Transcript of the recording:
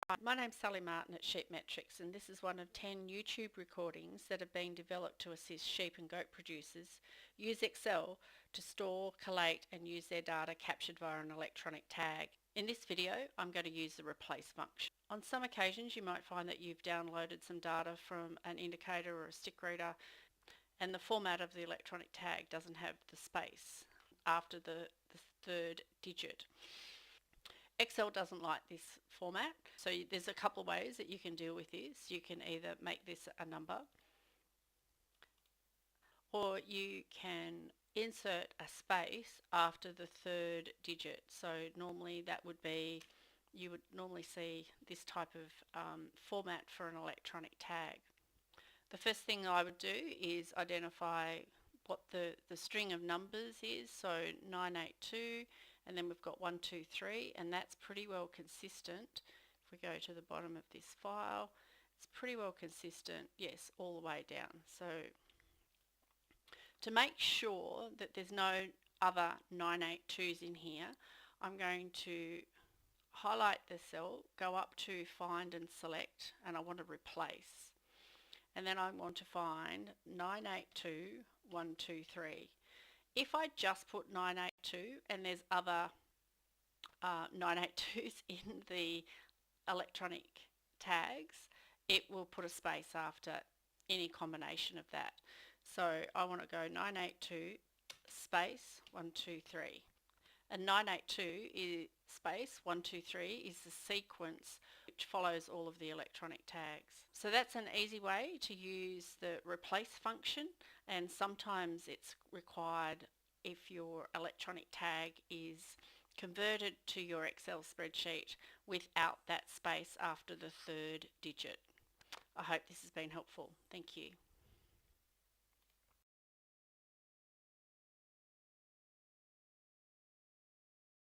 Hi, my name's Sally Martin at SheepMetriX, and this is one of 10 YouTube recordings that have been developed to assist sheep and goat producers use Excel to store, collate and use their data captured via an electronic tag. In this video I'm going to use the replace function. On some occasions you might find that you've downloaded some data from an indicator or a stick reader and the format of the electronic tag doesn't have the space after the third digit. Excel doesn't like this format, so there's a couple of ways that you can deal with this. You can either make this a number, or you can insert a space after the third digit. So normally that would be, you would normally see this type of format for an electronic tag. The first thing I would do is identify what the string of numbers is, so 982, and then we've got 123, and that's pretty well consistent. If we go to the bottom of this file, it's pretty well consistent, yes, all the way down. So to make sure that there's no other 982s in here, I'm going to highlight the cell, go up to find and select, and I want to replace. And then I want to find 982, 123. If I just put 982 and there's other 982s in the electronic tags, it will put a space after any combination of that. So I want to go 982 space 123. And 982 is space 123 is the sequence which follows all of the electronic tags. So that's an easy way to use the replace function, and sometimes it's required if your electronic tag is converted to your Excel spreadsheet without that space after the third digit. I hope this has been helpful. Thank you.